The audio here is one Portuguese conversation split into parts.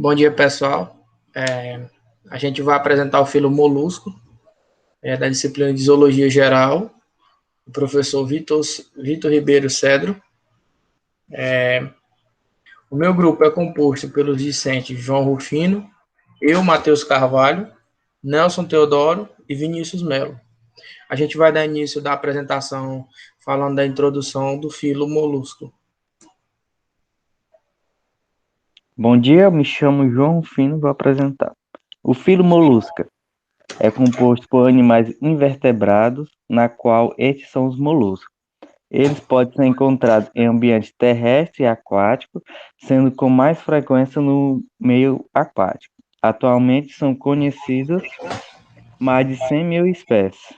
Bom dia, pessoal. A gente vai apresentar o filo molusco, da disciplina de Zoologia Geral, do professor Vitor Ribeiro Cedro. O meu grupo é composto pelos discentes João Rufino, eu, Matheus Carvalho, Nelson Teodoro e Vinícius Melo. A gente vai dar início da apresentação falando da introdução do filo molusco. Bom dia, me chamo João Rufino e vou apresentar. O filo molusca é composto por animais invertebrados, na qual estes são os moluscos. Eles podem ser encontrados em ambiente terrestre e aquático, sendo com mais frequência no meio aquático. Atualmente são conhecidas mais de 100 mil espécies.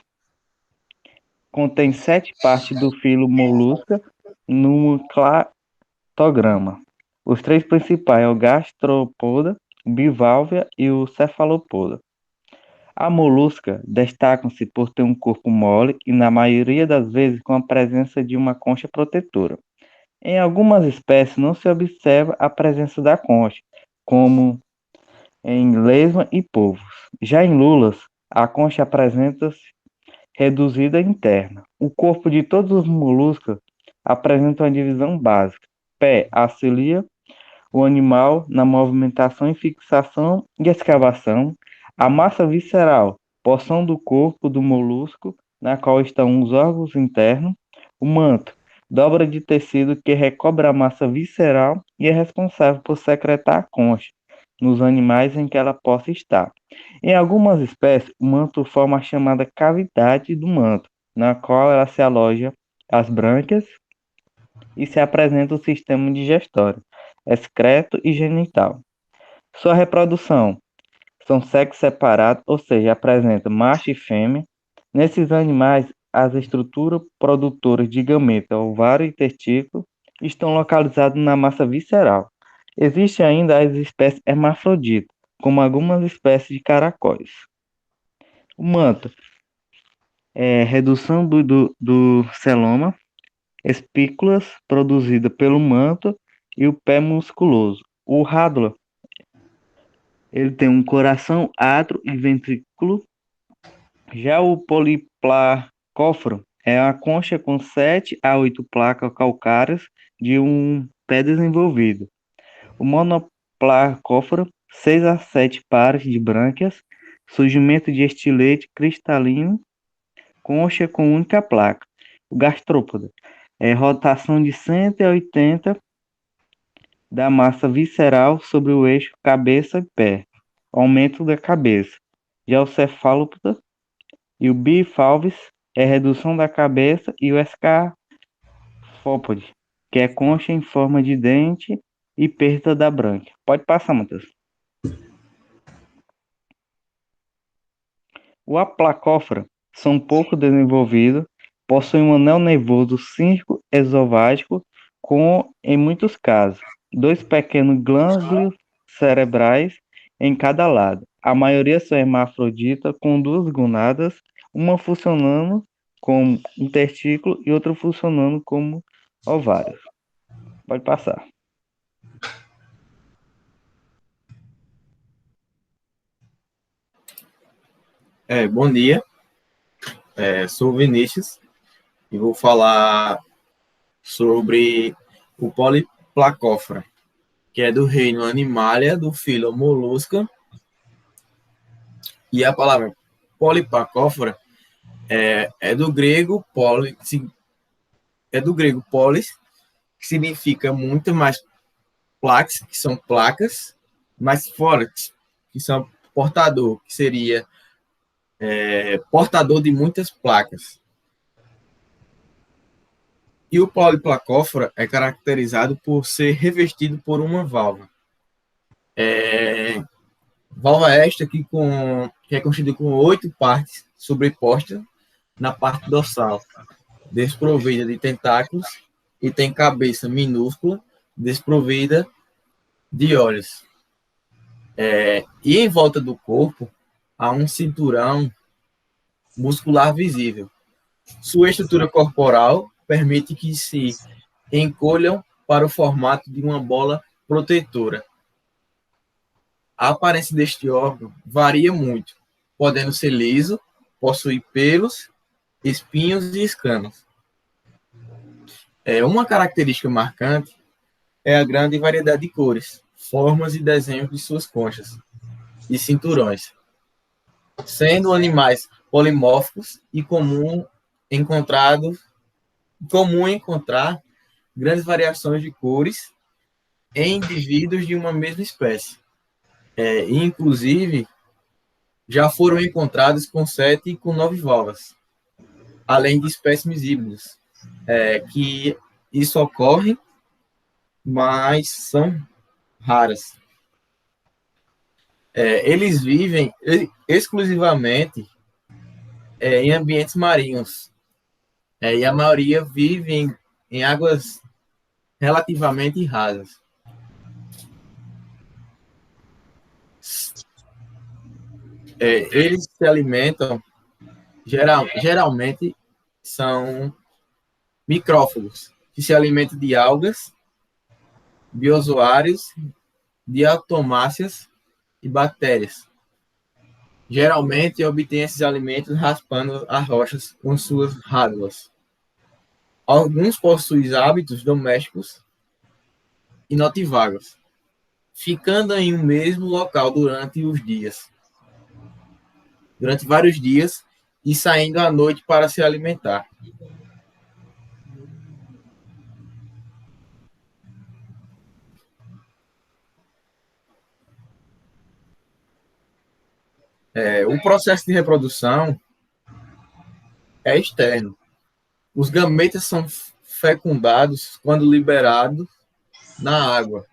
Contém 7 partes do filo molusca no cladograma. Os 3 principais é o gastropoda, o bivalve e o cefalopoda. A molusca destacam-se por ter um corpo mole e, na maioria das vezes, com a presença de uma concha protetora. Em algumas espécies não se observa a presença da concha, como em lesma e polvos. Já em lulas, a concha apresenta-se reduzida interna. O corpo de todos os moluscos apresenta uma divisão básica. Pé auxilia o animal na movimentação e fixação e escavação. A massa visceral, porção do corpo do molusco, na qual estão os órgãos internos. O manto, dobra de tecido que recobre a massa visceral e é responsável por secretar a concha nos animais em que ela possa estar. Em algumas espécies, o manto forma a chamada cavidade do manto, na qual ela se aloja as brânquias e se apresenta o sistema digestório, excreto e genital. Sua reprodução são sexos separados, ou seja, apresenta macho e fêmea. Nesses animais, as estruturas produtoras de gameta, ovário e testículo estão localizadas na massa visceral. Existem ainda as espécies hermafroditas, como algumas espécies de caracóis. O manto é redução do celoma, espículas produzida pelo manto e o pé musculoso. O rádula, ele tem um coração, átrio e ventrículo. Já o poliplacóforo é a concha com 7 a 8 placas calcárias de um pé desenvolvido. O monoplacóforo, 6 a 7 pares de brânquias, surgimento de estilete cristalino, concha com única placa. O gastrópoda é rotação de 180 da massa visceral sobre o eixo cabeça e pé, aumento da cabeça. Já o cefalópoda e o bifalves é redução da cabeça, e o escafópode, que é concha em forma de dente e perda da brânquia. Pode passar, Matheus. O aplacófora são pouco desenvolvidos, possuem um anel nervoso circo-esofágico com, em muitos casos, 2 pequenos glândulos cerebrais em cada lado. A maioria são hermafroditas, com 2 gonadas, uma funcionando como um testículo e outra funcionando como ovários. Pode passar. Bom dia, sou o Vinícius e vou falar sobre o Poliplacófora, que é do reino Animalia, do filo Molusca. E a palavra Poliplacófora é do grego polis, que significa muito, mais plax, que são placas, mais forex, que são portador, que seria portador de muitas placas. E o poliplacófora é caracterizado por ser revestido por uma válvula. Válvula esta que é constituída com 8 partes sobrepostas na parte dorsal, desprovida de tentáculos, e tem cabeça minúscula, desprovida de olhos. E em volta do corpo há um cinturão muscular visível. Sua estrutura corporal permite que se encolham para o formato de uma bola protetora. A aparência deste órgão varia muito, podendo ser liso, possuir pelos, espinhos e escamas. Uma característica marcante é a grande variedade de cores, formas e desenhos de suas conchas e cinturões, sendo animais polimórficos e comum encontrar grandes variações de cores em indivíduos de uma mesma espécie. Inclusive, já foram encontrados com 7 e com 9 valvas, além de espécimes híbridos, que isso ocorre, mas são raras. Eles vivem exclusivamente em ambientes marinhos, e a maioria vive em águas relativamente rasas. Eles se alimentam, geralmente são micrófagos, que se alimentam de algas, biozoários, diatomáceas e bactérias. Geralmente obtêm esses alimentos raspando as rochas com suas rádulas. Alguns possuem hábitos domésticos e notivagos, ficando em um mesmo local durante vários dias, e saindo à noite para se alimentar. O processo de reprodução é externo. Os gametas são fecundados quando liberados na água.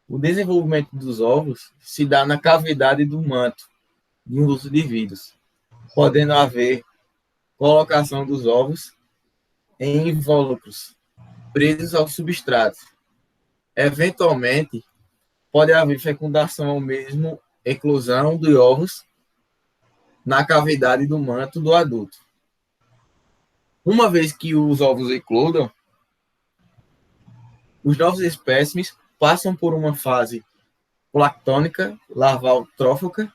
O desenvolvimento dos ovos se dá na cavidade do manto de um dos indivíduos, podendo haver colocação dos ovos em invólucros presos ao substrato. Eventualmente, pode haver fecundação ou mesmo eclosão de ovos na cavidade do manto do adulto. Uma vez que os ovos eclodam, os novos espécimes passam por uma fase planctônica, larval trócofora.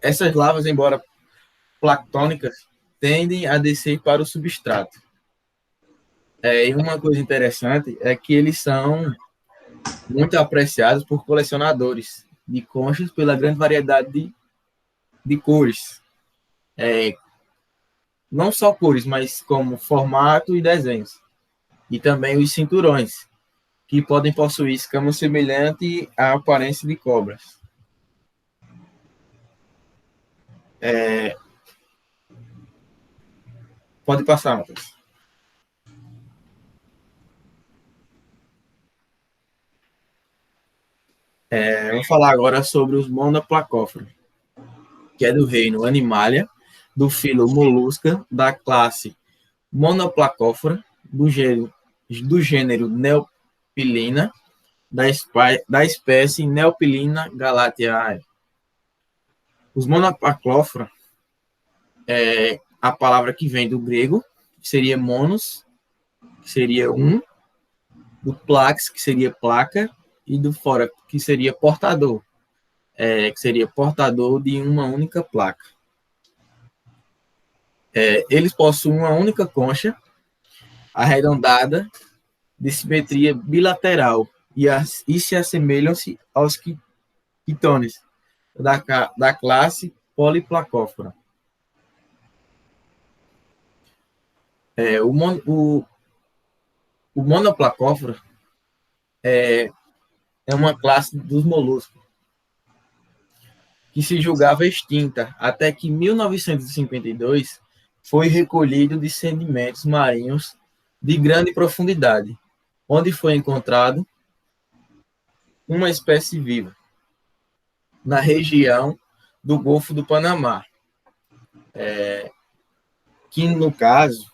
Essas larvas, embora planctônicas, tendem a descer para o substrato. E uma coisa interessante é que eles são muito apreciados por colecionadores de conchas pela grande variedade de cores. Não só cores, mas como formato e desenhos. E também os cinturões, que podem possuir escamas semelhantes à aparência de cobras. Pode passar, Matheus. Vou falar agora sobre os monoplacóforos, que é do reino Animalia, do filo Molusca, da classe Monoplacófora, do gênero Neopilina, da espécie Neopilina galateae. Os monoplacóforos é a palavra que vem do grego, que seria monos, que seria um, do plax, que seria placa, e do fora, que seria portador, que seria portador de uma única placa. Eles possuem uma única concha arredondada de simetria bilateral e se assemelham-se aos quitones da classe Polyplacófora. O monoplacófora é uma classe dos moluscos que se julgava extinta até que em 1952 foi recolhido de sedimentos marinhos de grande profundidade, onde foi encontrado uma espécie viva na região do Golfo do Panamá, que no caso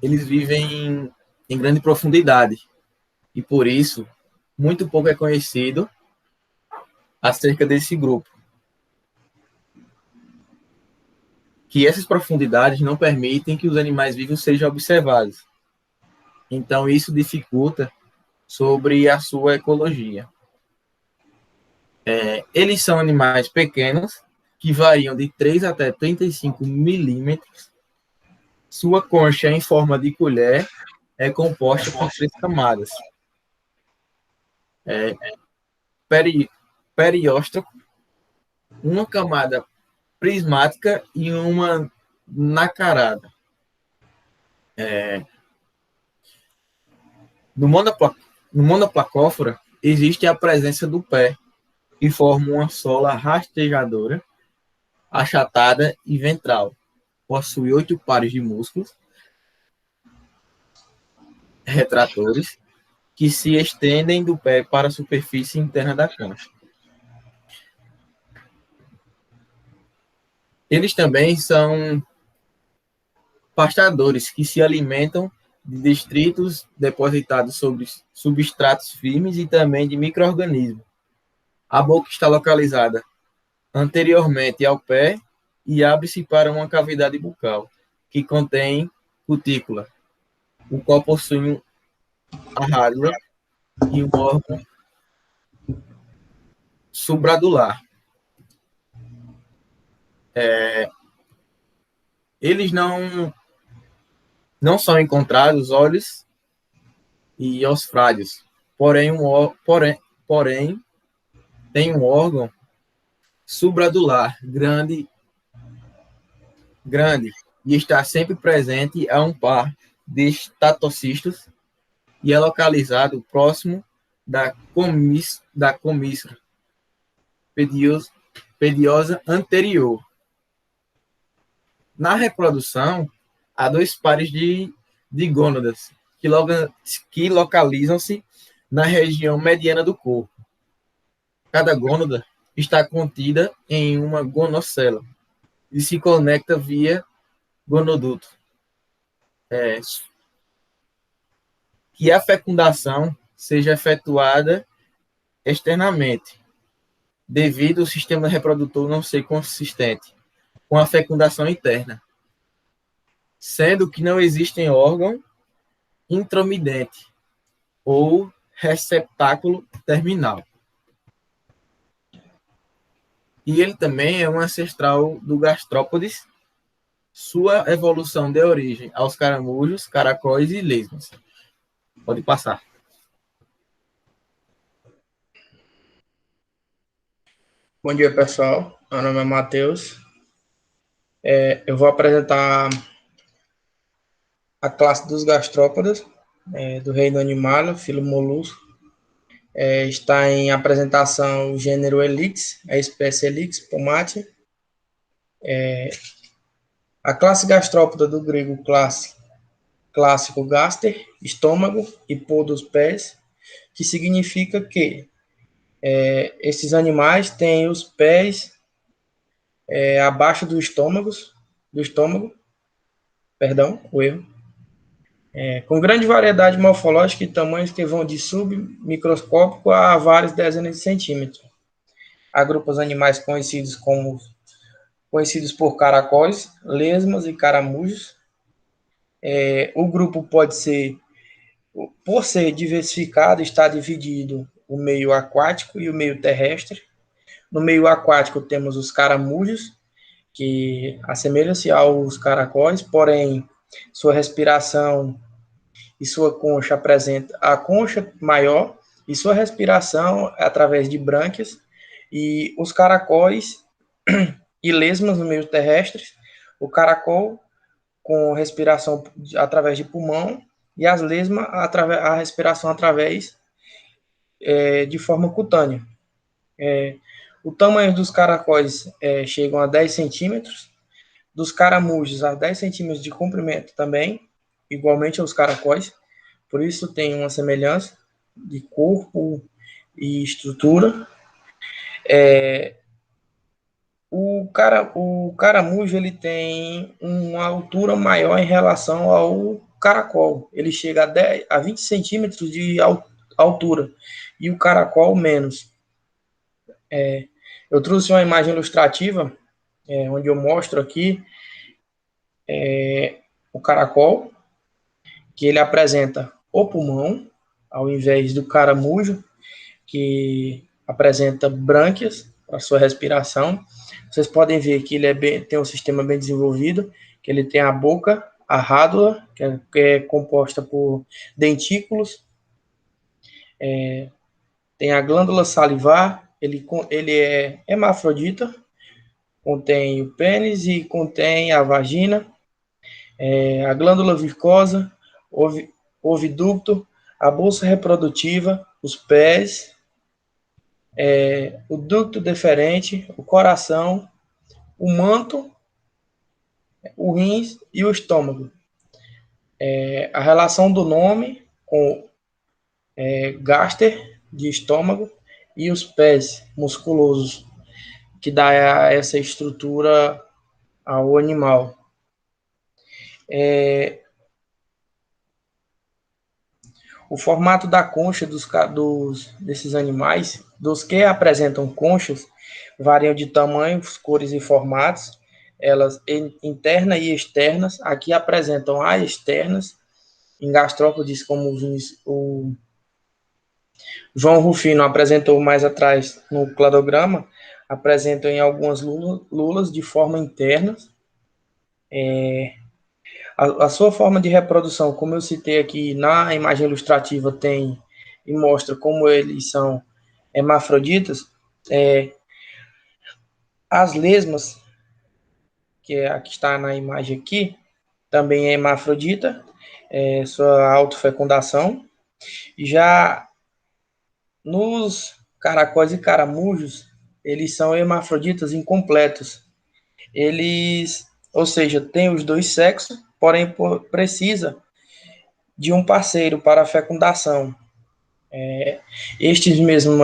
eles vivem em grande profundidade e por isso muito pouco é conhecido acerca desse grupo. Que essas profundidades não permitem que os animais vivos sejam observados. Então, isso dificulta sobre a sua ecologia. Eles são animais pequenos, que variam de 3 até 35 milímetros. Sua concha em forma de colher é composta por 3 camadas. Periósteo, uma camada prismática e uma nacarada. No monoplacófora, existe a presença do pé, que forma uma sola rastejadora, achatada e ventral. Possui 8 pares de músculos retratores que se estendem do pé para a superfície interna da concha. Eles também são pastadores que se alimentam de detritos depositados sobre substratos firmes e também de micro-organismos. A boca está localizada anteriormente ao pé e abre-se para uma cavidade bucal, que contém cutícula, o qual possui a rádula e um órgão subradular. Eles não são encontrados olhos e osfrádeos, porém tem um órgão subradular grande e está sempre presente a um par de estatocistos e é localizado próximo da comíscera pediosa anterior. Na reprodução, há 2 pares de gônadas que localizam-se na região mediana do corpo. Cada gônada está contida em uma gonocela e se conecta via gonoduto. Que a fecundação seja efetuada externamente, devido ao sistema reprodutor não ser consistente com a fecundação interna, sendo que não existem órgão intromidente ou receptáculo terminal. E ele também é um ancestral do gastrópodes. Sua evolução deu origem aos caramujos, caracóis e lesmas. Pode passar. Bom dia, pessoal. Meu nome é Matheus. Eu vou apresentar a classe dos gastrópodas, do reino animal, filo molusco. Está em apresentação o gênero Helix, a espécie Helix pomate. A classe gastrópoda do grego clássico gaster, estômago, e pô dos pés, que significa que esses animais têm os pés abaixo do estômago, perdão, o erro, com grande variedade morfológica e tamanhos que vão de submicroscópico a várias dezenas de centímetros. Agrupa os animais conhecidos por caracóis, lesmas e caramujos. O grupo pode ser, por ser diversificado, está dividido o meio aquático e o meio terrestre. No meio aquático temos os caramujos, que assemelham-se aos caracóis, porém sua respiração e sua concha apresenta a concha maior e sua respiração é através de brânquias, e os caracóis e lesmas no meio terrestre, o caracol com respiração através de pulmão e as lesmas a respiração através de forma cutânea. O tamanho dos caracóis chegam a 10 centímetros, dos caramujos a 10 centímetros de comprimento também, igualmente aos caracóis, por isso tem uma semelhança de corpo e estrutura. O caramujo ele tem uma altura maior em relação ao caracol, ele chega a 20 centímetros de altura, e o caracol menos. Eu trouxe uma imagem ilustrativa, onde eu mostro aqui o caracol, que ele apresenta o pulmão, ao invés do caramujo, que apresenta brânquias para sua respiração. Vocês podem ver que tem um sistema bem desenvolvido, que ele tem a boca, a rádula, que é composta por dentículos, tem a glândula salivar, ele é hermafrodita, contém o pênis e contém a vagina, a glândula viscosa, oviducto, a bolsa reprodutiva, os pés, o ducto deferente, o coração, o manto, o rins e o estômago. A relação do nome com gaster, de estômago, e os pés musculosos, que dá essa estrutura ao animal. O formato da concha desses animais, dos que apresentam conchas, variam de tamanhos, cores e formatos, elas internas e externas. Aqui apresentam as externas, em gastrópodes, como o João Rufino apresentou mais atrás no cladograma, apresentam em algumas lulas de forma interna. A sua forma de reprodução, como eu citei aqui na imagem ilustrativa, tem e mostra como eles são hermafroditas. As lesmas, que é a que está na imagem aqui, também é hermafrodita, sua autofecundação. Já nos caracóis e caramujos, eles são hermafroditas incompletos. Ou seja, têm os dois sexos, porém precisa de um parceiro para a fecundação. Estes mesmo,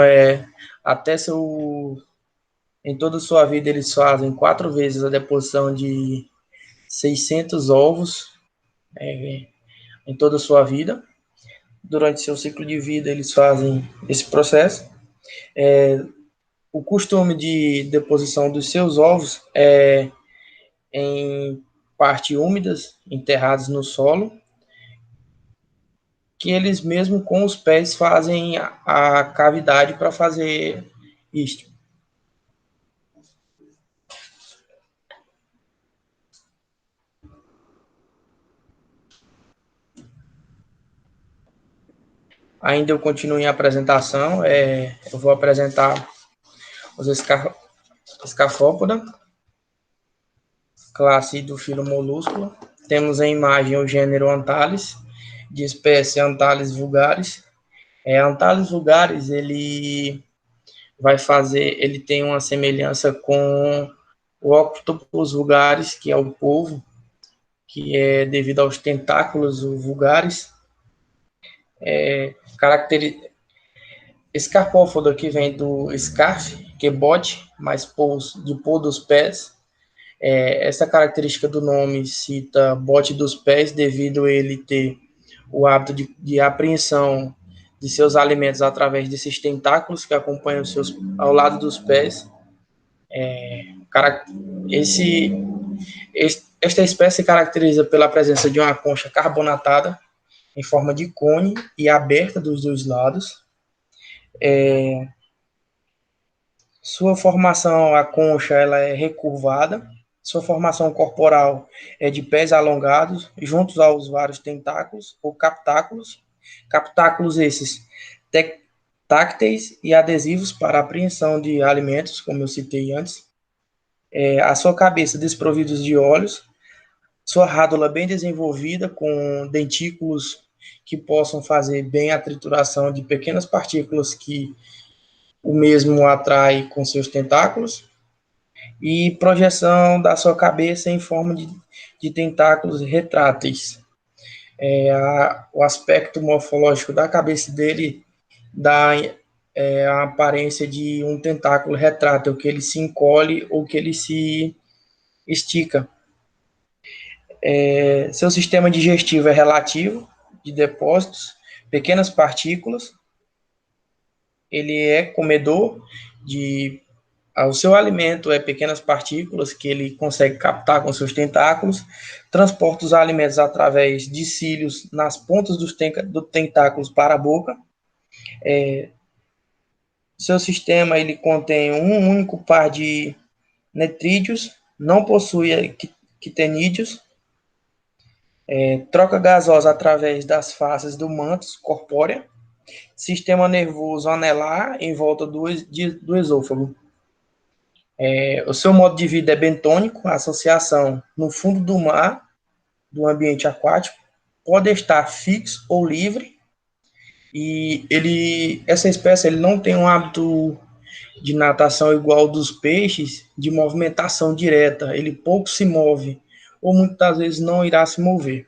em toda a sua vida, eles fazem 4 vezes a deposição de 600 ovos em toda a sua vida. Durante seu ciclo de vida, eles fazem esse processo. O costume de deposição dos seus ovos é em partes úmidas, enterradas no solo, que eles mesmo com os pés fazem a cavidade para fazer isto. Ainda eu continuo em apresentação, eu vou apresentar os escafópoda, classe do filo molúsculo. Temos em imagem o gênero Antalis, de espécie Antalis vulgaris. Antalis vulgaris, ele tem uma semelhança com o Octopus vulgaris, que é o polvo, que é devido aos tentáculos vulgares. Escarpófoda, que vem do scarf, que é bote, mais de pôr dos pés. Essa característica do nome cita bote dos pés, devido a ele ter o hábito de apreensão de seus alimentos através desses tentáculos que acompanham ao lado dos pés. Esta espécie se caracteriza pela presença de uma concha carbonatada em forma de cone e aberta dos dois lados. Sua formação, a concha, ela é recurvada. Sua formação corporal é de pés alongados, juntos aos vários tentáculos ou captáculos. Captáculos esses tácteis e adesivos para apreensão de alimentos, como eu citei antes. A sua cabeça desprovida de olhos. Sua rádula bem desenvolvida, com dentículos que possam fazer bem a trituração de pequenas partículas que o mesmo atrai com seus tentáculos, e projeção da sua cabeça em forma de tentáculos retráteis. O aspecto morfológico da cabeça dele dá a aparência de um tentáculo retrátil, que ele se encolhe ou que ele se estica. Seu sistema digestivo é relativo, de depósitos, pequenas partículas. Ele é comedor de O seu alimento é pequenas partículas que ele consegue captar com seus tentáculos, transporta os alimentos através de cílios nas pontas dos tentáculos para a boca. Seu sistema ele contém um único par de netrídeos, não possui quitenídeos, troca gasosa através das faces do manto corpórea, sistema nervoso anelar em volta do esôfago. O seu modo de vida é bentônico, a associação no fundo do mar, do ambiente aquático, pode estar fixo ou livre, e essa espécie ele não tem um hábito de natação igual ao dos peixes, de movimentação direta, ele pouco se move, ou muitas vezes não irá se mover.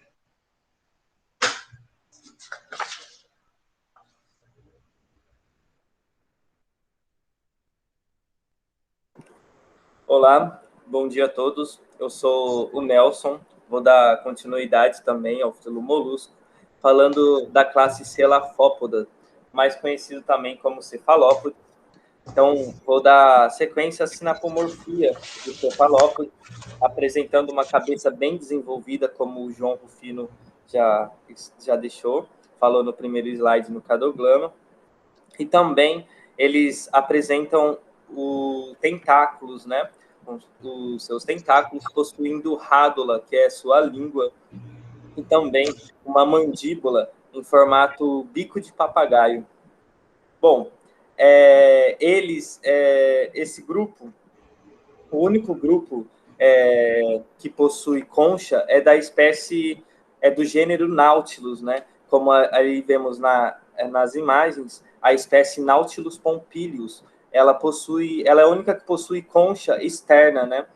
Olá, bom dia a todos. Eu sou o Nelson, vou dar continuidade também ao filo molusco, falando da classe Celafópoda, mais conhecido também como cefalópode. Então, vou dar sequência à sinapomorfia do cefalópode, apresentando uma cabeça bem desenvolvida, como o João Rufino já deixou, falou no primeiro slide no cadoglano. E também eles apresentam os tentáculos, né? Os seus tentáculos possuindo rádula, que é sua língua, e também uma mandíbula em formato bico de papagaio. Bom, esse grupo, o único grupo que possui concha é da espécie, do gênero Nautilus, né? Como aí vemos nas imagens, a espécie Nautilus pompilius, ela é a única que possui concha externa, né?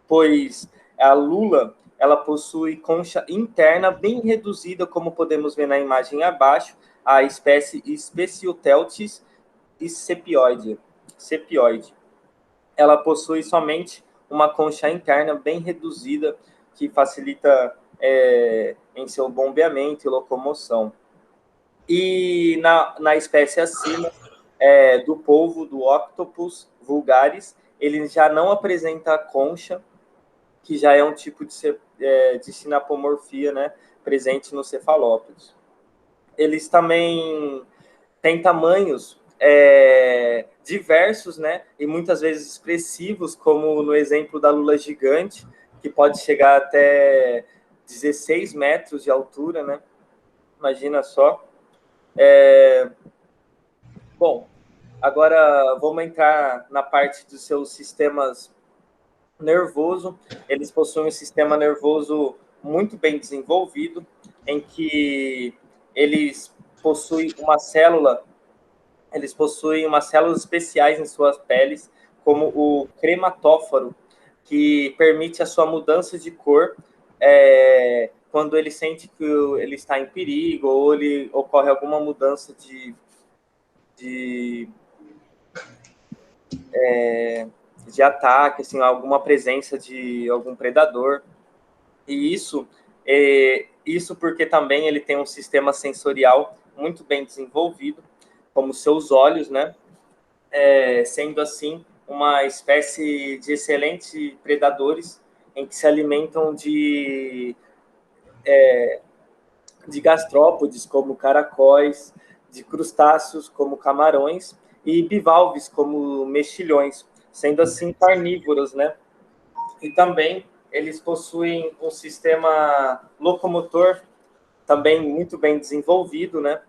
Pois a lula, ela possui concha interna bem reduzida, como podemos ver na imagem abaixo, a espécie Specioteltis cepioide. Ela possui somente uma concha interna bem reduzida, que facilita em seu bombeamento e locomoção. E na espécie acima do polvo, do Octopus vulgaris, ele já não apresenta a concha, que já é um tipo de sinapomorfia, né, presente nos cefalópodes. Eles também têm tamanhos diversos, né, e muitas vezes expressivos, como no exemplo da lula gigante, que pode chegar até 16 metros de altura, né? Imagina só. Bom, agora vamos entrar na parte dos seus sistemas nervoso. Eles possuem um sistema nervoso muito bem desenvolvido, em que eles possuem células especiais em suas peles, como o crematóforo, que permite a sua mudança de cor quando ele sente que ele está em perigo ou ele ocorre alguma mudança de ataque, assim, alguma presença de algum predador. E isso porque também ele tem um sistema sensorial muito bem desenvolvido, como seus olhos, né? Sendo assim uma espécie de excelentes predadores em que se alimentam de gastrópodes, como caracóis, de crustáceos, como camarões, e bivalves, como mexilhões, sendo assim carnívoros, né? E também eles possuem um sistema locomotor também muito bem desenvolvido, né?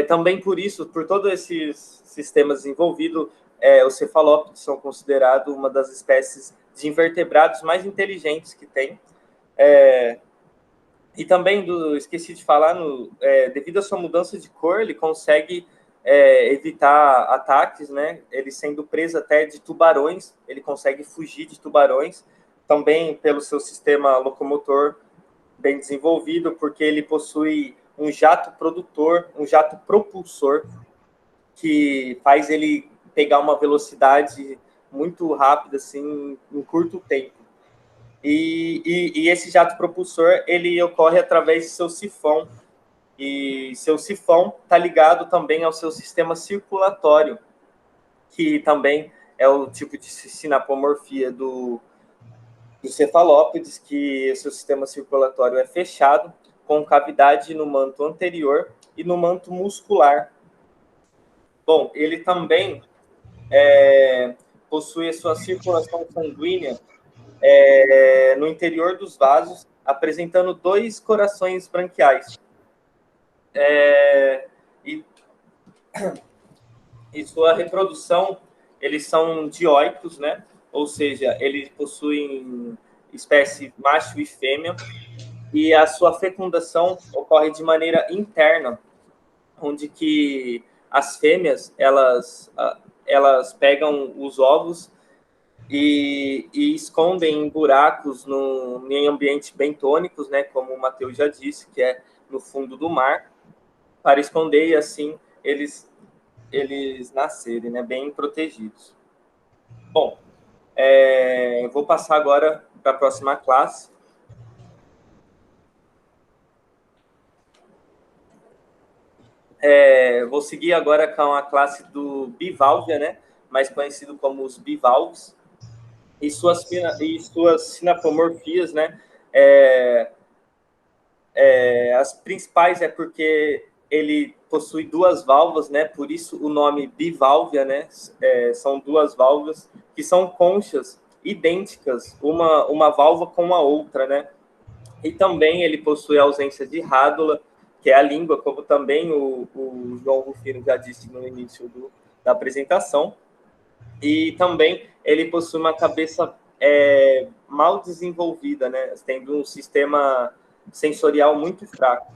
Também por isso, por todos esses sistemas desenvolvidos, os cefalópodes são considerados uma das espécies de invertebrados mais inteligentes que tem. E também, esqueci de falar, devido à sua mudança de cor, ele consegue evitar ataques, né? Ele sendo preso até de tubarões, ele consegue fugir de tubarões, também pelo seu sistema locomotor bem desenvolvido, porque ele possui um jato propulsor, que faz ele pegar uma velocidade muito rápida, assim, em curto tempo. E esse jato propulsor, ele ocorre através de seu sifão, e seu sifão está ligado também ao seu sistema circulatório, que também é o tipo de sinapomorfia do cefalópodes, que seu sistema circulatório é fechado, com cavidade no manto anterior e no manto muscular. Bom, ele também possui a sua circulação sanguínea no interior dos vasos, apresentando 2 corações branquiais. E sua reprodução, eles são dioicos, né? Ou seja, eles possuem espécie macho e fêmea, e a sua fecundação ocorre de maneira interna, onde que as fêmeas, elas pegam os ovos e escondem em buracos em ambientes bentônicos, né, como o Matheus já disse, que é no fundo do mar, para esconder e assim eles nascerem, né, bem protegidos. Bom, vou passar agora para a próxima classe. Vou seguir agora com a classe do bivalvia, né, mais conhecido como os bivalves, e suas sinapomorfias, né, as principais é porque ele possui 2 válvulas, né, por isso o nome bivalvia, né, são 2 válvulas que são conchas idênticas, uma válvula com a outra, né, e também ele possui a ausência de rádula, que é a língua, como também o João Rufino já disse no início da apresentação. E também ele possui uma cabeça mal desenvolvida, né? Tendo um sistema sensorial muito fraco.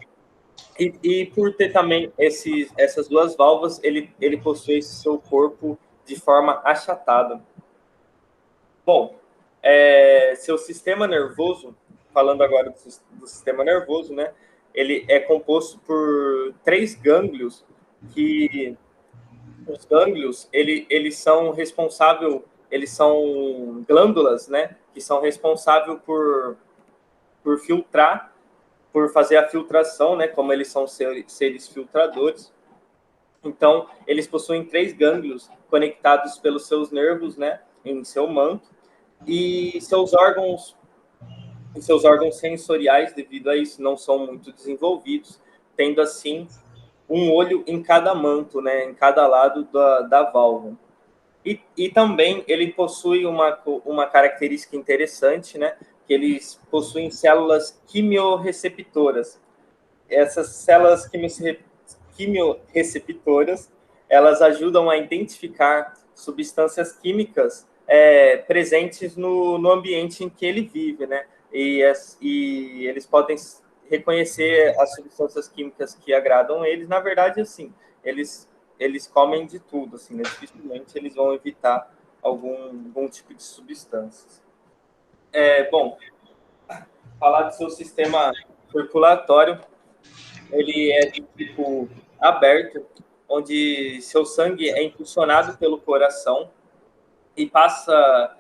E por ter também essas 2 válvulas, ele possui esse seu corpo de forma achatada. Bom, seu sistema nervoso, falando agora do sistema nervoso, né? Ele é composto por 3 gânglios, que os gânglios, eles são glândulas, né? Que são responsáveis por filtrar, por fazer a filtração, né? Como eles são seres filtradores. Então, eles possuem 3 gânglios conectados pelos seus nervos, né? Em seu manto. E seus órgãos sensoriais, devido a isso, não são muito desenvolvidos, tendo assim um olho em cada manto, né, em cada lado da válvula. E também ele possui uma característica interessante, né, que eles possuem células quimiorreceptoras. Essas células quimiorreceptoras, elas ajudam a identificar substâncias químicas presentes no ambiente em que ele vive, né? E eles podem reconhecer as substâncias químicas que agradam eles. Na verdade, assim, eles comem de tudo, assim, né? Dificilmente eles vão evitar algum tipo de substâncias. Bom, falar do seu sistema circulatório, ele é de tipo aberto, onde seu sangue é impulsionado pelo coração e passa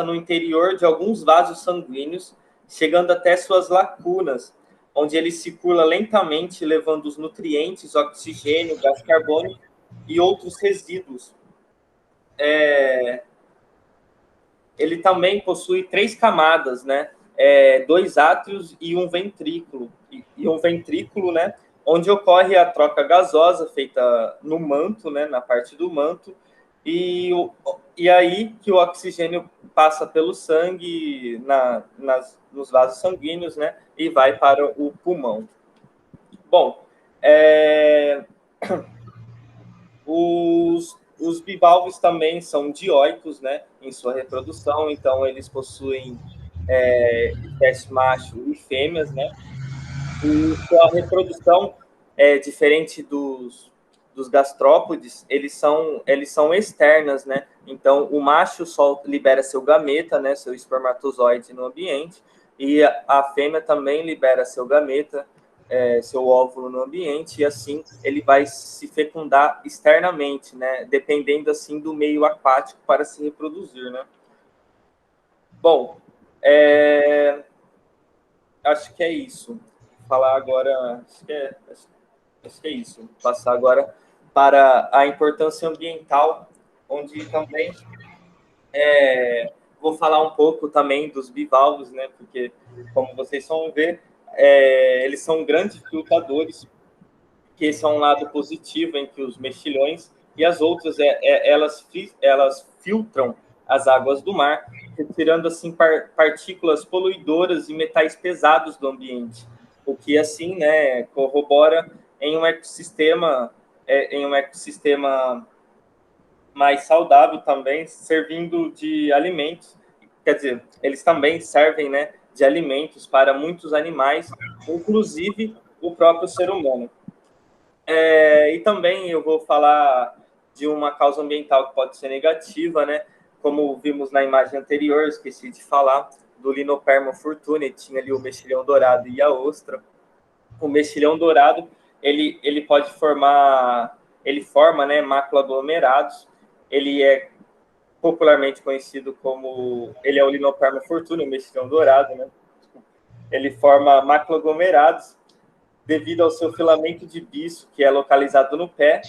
no interior de alguns vasos sanguíneos, chegando até suas lacunas, onde ele circula lentamente, levando os nutrientes, oxigênio, gás carbônico e outros resíduos. Ele também possui 3 camadas, né? 2 átrios e um ventrículo. E um ventrículo, né? Onde ocorre a troca gasosa feita no manto, né? Na parte do manto. E aí que o oxigênio passa pelo sangue, nos vasos sanguíneos, né? E vai para o pulmão. Bom, os bivalves também são dioicos, né, em sua reprodução, então eles possuem espécie macho e fêmeas, né, e sua reprodução é diferente dos gastrópodes, eles são externas, né, então o macho só libera seu gameta, né, seu espermatozoide no ambiente, e a fêmea também libera seu gameta, seu óvulo no ambiente, e assim ele vai se fecundar externamente, né? Dependendo assim do meio aquático para se reproduzir, né? Bom, acho que é isso. Vou falar agora, acho que é isso. Vou passar agora para a importância ambiental onde também vou falar um pouco também dos bivalves, né? Porque, como vocês vão ver, eles são grandes filtradores, que esse é um lado positivo em que os mexilhões e as outras, elas filtram as águas do mar, retirando assim partículas poluidoras e metais pesados do ambiente, o que assim, né, corrobora em um ecossistema mais saudável também, servindo de alimentos. Quer dizer, eles também servem, né, de alimentos para muitos animais, inclusive o próprio ser humano. E também eu vou falar de uma causa ambiental que pode ser negativa, né? Como vimos na imagem anterior, esqueci de falar, do Linoperma fortunei, tinha ali o mexilhão dourado e a ostra. O mexilhão dourado, ele pode forma, né, macroaglomerados. Ele é popularmente conhecido como, ele é o Linoperma fortunei, o mexilhão dourado, né? Ele forma macroaglomerados devido ao seu filamento de bicho, que é localizado no pé,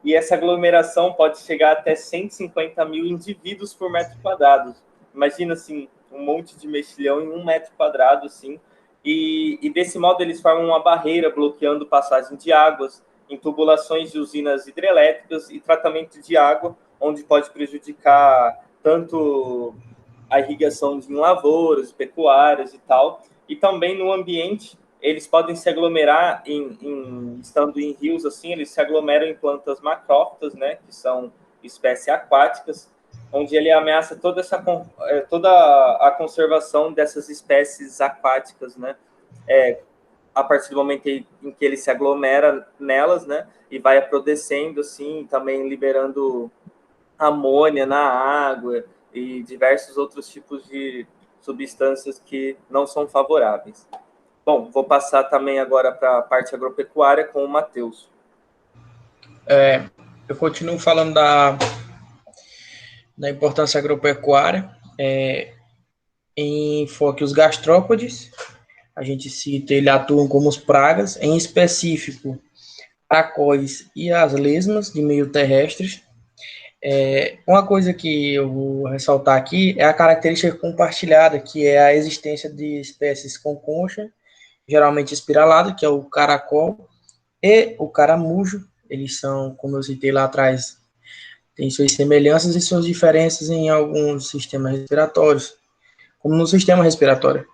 e essa aglomeração pode chegar até 150 mil indivíduos por metro quadrado. Imagina, assim, um monte de mexilhão em 1 metro quadrado, assim, e desse modo eles formam uma barreira bloqueando passagem de águas em tubulações de usinas hidrelétricas e tratamento de água, onde pode prejudicar tanto a irrigação de lavouras, pecuárias e tal, e também no ambiente eles podem se aglomerar estando em rios assim, eles se aglomeram em plantas macrófitas, né, que são espécies aquáticas, onde ele ameaça toda a conservação dessas espécies aquáticas, né, a partir do momento em que ele se aglomera nelas, né, e vai apodrecendo assim, também liberando amônia na água e diversos outros tipos de substâncias que não são favoráveis. Bom, vou passar também agora para a parte agropecuária com o Matheus. Eu continuo falando da importância agropecuária, em enfoque os gastrópodes. A gente cita, ele atuam como os pragas, em específico, aracóis e as lesmas de meio terrestres. Uma coisa que eu vou ressaltar aqui é a característica compartilhada, que é a existência de espécies com concha, geralmente espiralada, que é o caracol, e o caramujo. Eles são, como eu citei lá atrás, têm suas semelhanças e suas diferenças em alguns sistemas respiratórios, como no sistema respiratório.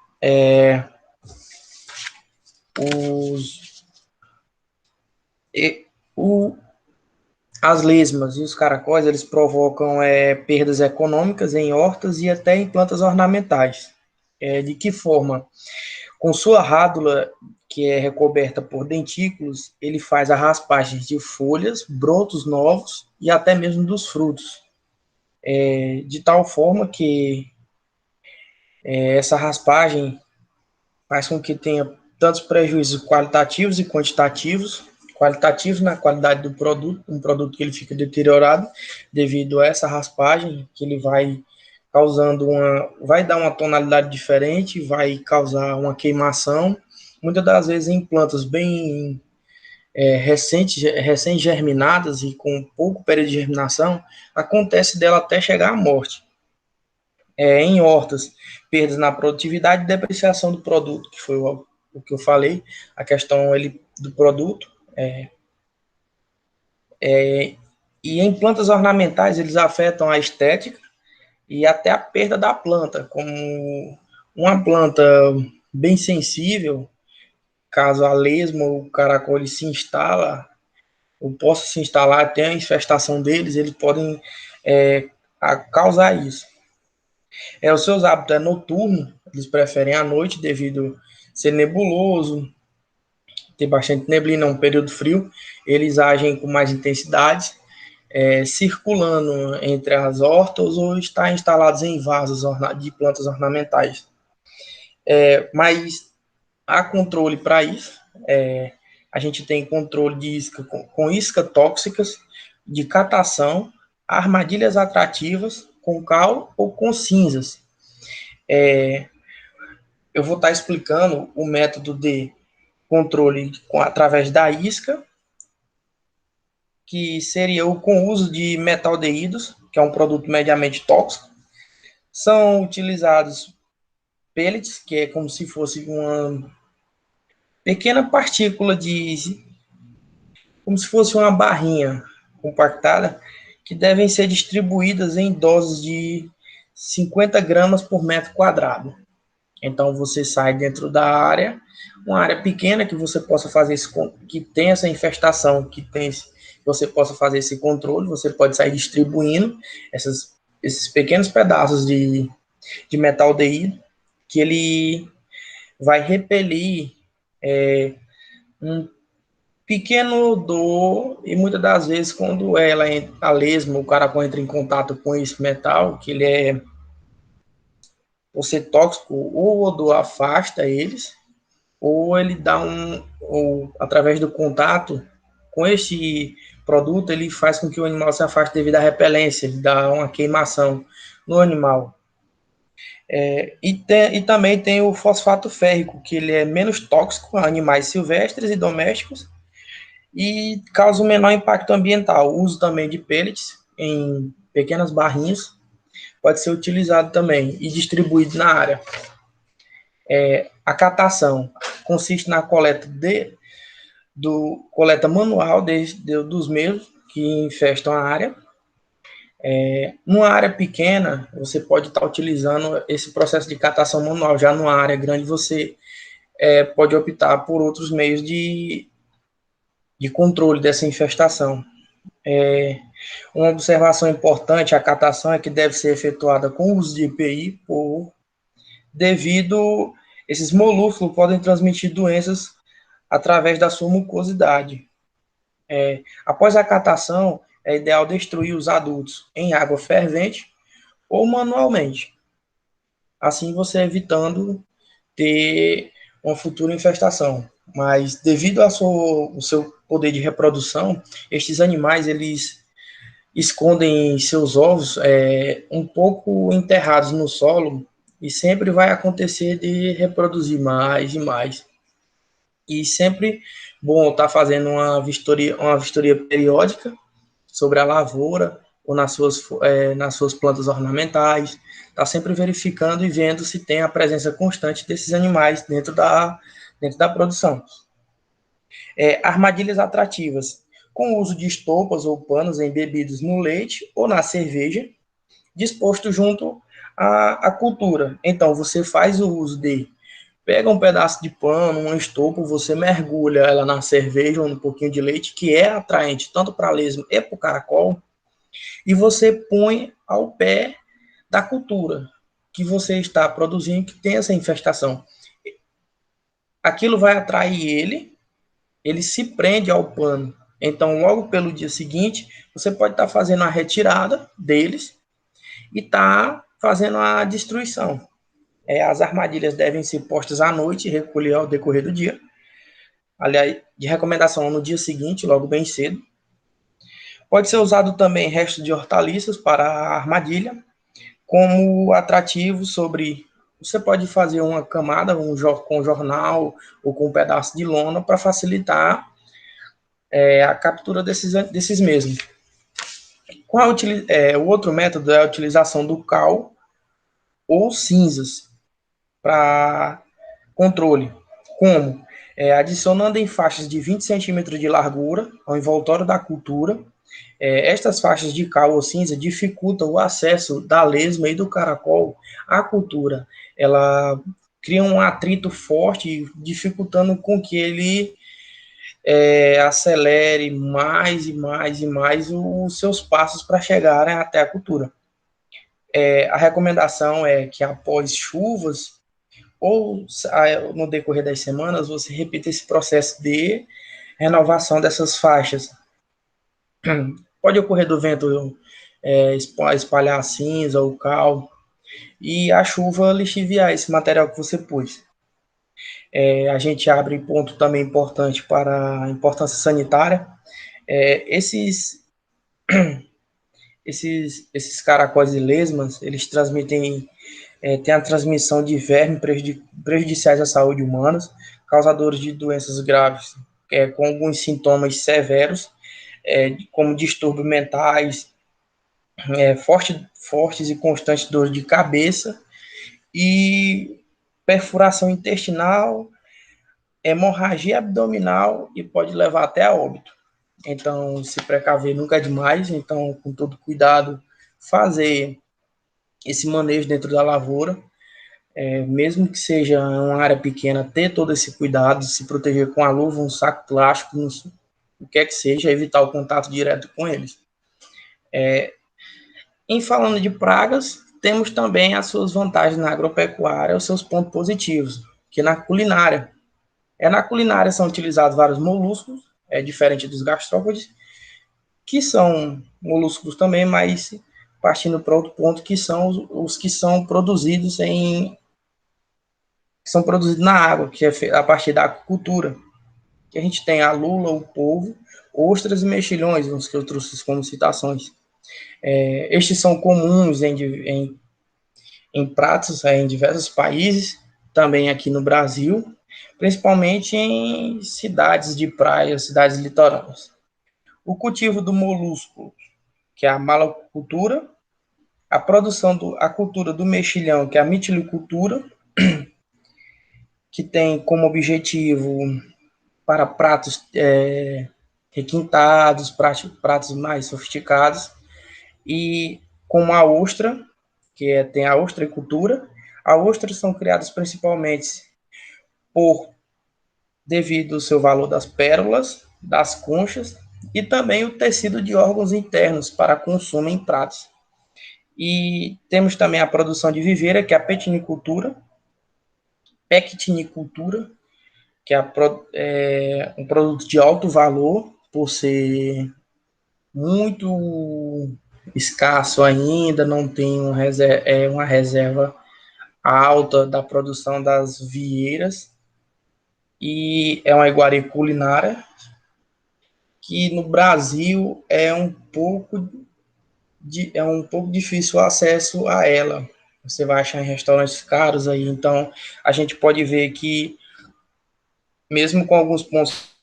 As lesmas e os caracóis, eles provocam perdas econômicas em hortas e até em plantas ornamentais. De que forma? Com sua rádula, que é recoberta por dentículos, ele faz a raspagem de folhas, brotos novos e até mesmo dos frutos. De tal forma que essa raspagem faz com que tenha tantos prejuízos qualitativos e quantitativos. Qualitativos na qualidade do produto, um produto que ele fica deteriorado devido a essa raspagem, que ele vai causando vai dar uma tonalidade diferente, vai causar uma queimação, muitas das vezes em plantas bem recém-germinadas e com pouco período de germinação, acontece dela até chegar à morte. Em hortas, perdas na produtividade e depreciação do produto, que foi o que eu falei, a questão do produto. E em plantas ornamentais, eles afetam a estética e até a perda da planta, como uma planta bem sensível, caso a lesma ou o caracol se instala, ou possa se instalar até a infestação deles, eles podem causar isso. Os seus hábitos noturnos, eles preferem a noite devido a ser nebuloso, ter bastante neblina, um período frio, eles agem com mais intensidade, circulando entre as hortas ou estar instalados em vasos de plantas ornamentais. Mas há controle para isso. A gente tem controle de isca com isca tóxicas, de catação, armadilhas atrativas, com cal ou com cinzas. Eu vou estar explicando o método de controle através da isca, que seria com o uso de metaldeídos, que é um produto mediamente tóxico. São utilizados pellets, que é como se fosse uma pequena partícula como se fosse uma barrinha compactada, que devem ser distribuídas em doses de 50 gramas por metro quadrado. Então, você sai dentro da área, uma área pequena que você possa fazer que tem essa infestação, você possa fazer esse controle, você pode sair distribuindo esses pequenos pedaços de metaldeído, que ele vai repelir um pequeno odor, e muitas das vezes, quando a lesma, o caracol entra em contato com esse metal, que ele é, por ser tóxico, ou o odor afasta eles, ou ele dá ou através do contato com este produto, ele faz com que o animal se afaste devido à repelência, ele dá uma queimação no animal. E também tem o fosfato férrico, que ele é menos tóxico a animais silvestres e domésticos e causa um menor impacto ambiental. O uso também de pellets em pequenas barrinhas pode ser utilizado também e distribuído na área. A catação consiste na coleta coleta manual dos mesmos que infestam a área. Numa área pequena, você pode estar utilizando esse processo de catação manual. Já numa área grande, você pode optar por outros meios de controle dessa infestação. Uma observação importante, a catação é que deve ser efetuada com o uso de EPI, devido esses molúsculos podem transmitir doenças através da sua mucosidade. Após a catação, é ideal destruir os adultos em água fervente ou manualmente. Assim você evitando ter uma futura infestação. Mas devido ao seu poder de reprodução, estes animais eles escondem seus ovos um pouco enterrados no solo e sempre vai acontecer de reproduzir mais e mais. E sempre bom estar fazendo uma vistoria periódica sobre a lavoura ou nas suas plantas ornamentais, está sempre verificando e vendo se tem a presença constante desses animais dentro da produção. Armadilhas atrativas, com o uso de estopas ou panos embebidos no leite ou na cerveja, disposto junto à cultura. Então, você faz o uso pega um pedaço de pano, uma estopa, você mergulha ela na cerveja ou um pouquinho de leite, que é atraente tanto para a lesma e para o caracol, e você põe ao pé da cultura que você está produzindo, que tem essa infestação. Aquilo vai atrair ele se prende ao pano. Então, logo pelo dia seguinte, você pode estar fazendo a retirada deles e estar fazendo a destruição. As armadilhas devem ser postas à noite e recolher ao decorrer do dia. Aliás, de recomendação no dia seguinte, logo bem cedo. Pode ser usado também restos de hortaliças para a armadilha, como atrativo sobre... Você pode fazer uma camada com jornal ou com um pedaço de lona para facilitar a captura desses mesmos. O outro método é a utilização do cal ou cinzas para controle. Como? Adicionando em faixas de 20 centímetros de largura ao envoltório da cultura. Estas faixas de cal ou cinza dificultam o acesso da lesma e do caracol à cultura. Ela cria um atrito forte, dificultando com que ele acelere mais e mais e mais os seus passos para chegarem até a cultura. A recomendação é que após chuvas ou no decorrer das semanas, você repita esse processo de renovação dessas faixas. Pode ocorrer do vento espalhar a cinza ou cal, e a chuva lixiviar esse material que você pôs. A gente abre ponto também importante para a importância sanitária. Esses caracóis e lesmas, eles transmitem, tem a transmissão de vermes prejudiciais à saúde humana, causadores de doenças graves, com alguns sintomas severos, como distúrbios mentais, fortes e constantes dores de cabeça e perfuração intestinal, hemorragia abdominal e pode levar até a óbito. Então, se precaver nunca é demais. Então, com todo cuidado, fazer esse manejo dentro da lavoura, mesmo que seja uma área pequena, ter todo esse cuidado, se proteger com a luva, um saco plástico, o que é que seja, evitar o contato direto com eles. Em falando de pragas, temos também as suas vantagens na agropecuária, os seus pontos positivos, que na culinária. Na culinária são utilizados vários moluscos, diferente dos gastrópodes, que são moluscos também, mas partindo para outro ponto, que são os que são produzidos na água, que é a partir da aquacultura. Que a gente tem a lula, o polvo, ostras e mexilhões, os que eu trouxe como citações. Estes são comuns em pratos em diversos países, também aqui no Brasil, principalmente em cidades de praia, cidades litorâneas. O cultivo do molusco, que é a malacultura, a cultura do mexilhão, que é a mitilicultura, que tem como objetivo para pratos requintados, pratos mais sofisticados, e como a ostra, que tem a ostricultura. As ostras são criadas principalmente devido ao seu valor das pérolas, das conchas, e também o tecido de órgãos internos para consumo em pratos. E temos também a produção de viveira, que é a pectinicultura, que é um produto de alto valor, por ser muito escasso ainda, não tem uma reserva alta da produção das vieiras, e é uma iguaria culinária que no Brasil é um pouco difícil o acesso a ela. Você vai achar em restaurantes caros aí, então a gente pode ver que mesmo com alguns pontos.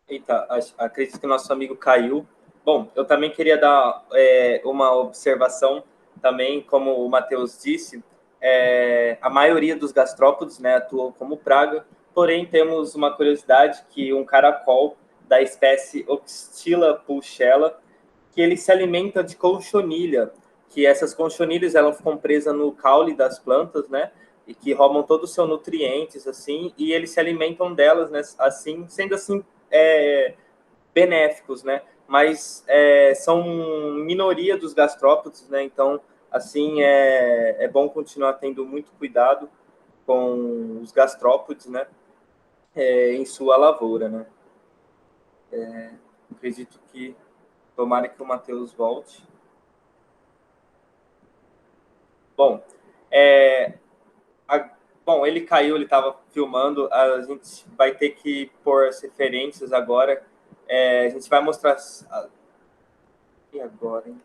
Eita, acredito que o nosso amigo caiu. Bom, eu também queria dar uma observação também, como o Matheus disse, a maioria dos gastrópodes, né, atuam como praga, porém temos uma curiosidade que um caracol da espécie Oxyla pulchella, que ele se alimenta de conchonilha, que essas conchonilhas elas ficam presas no caule das plantas, né, e que roubam todos os seus nutrientes, assim, e eles se alimentam delas, né, assim, sendo assim benéficos, né? Mas são minoria dos gastrópodes, né? Então, assim, é bom continuar tendo muito cuidado com os gastrópodes, né? Em sua lavoura, né? Acredito que tomara que o Matheus volte. Bom, bom, ele caiu, ele estava filmando, a gente vai ter que pôr as referências agora. A gente vai mostrar... E agora, hein?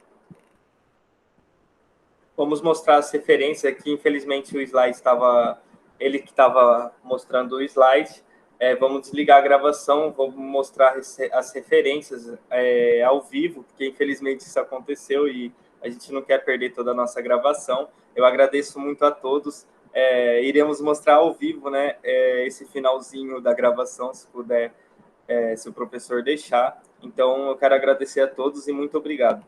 Vamos mostrar as referências aqui. Infelizmente, o slide estava... Ele que estava mostrando o slide. Vamos desligar a gravação, vamos mostrar as referências ao vivo, porque infelizmente isso aconteceu e a gente não quer perder toda a nossa gravação. Eu agradeço muito a todos. Iremos mostrar ao vivo, né, esse finalzinho da gravação, se puder, se o professor deixar. Então, eu quero agradecer a todos e muito obrigado.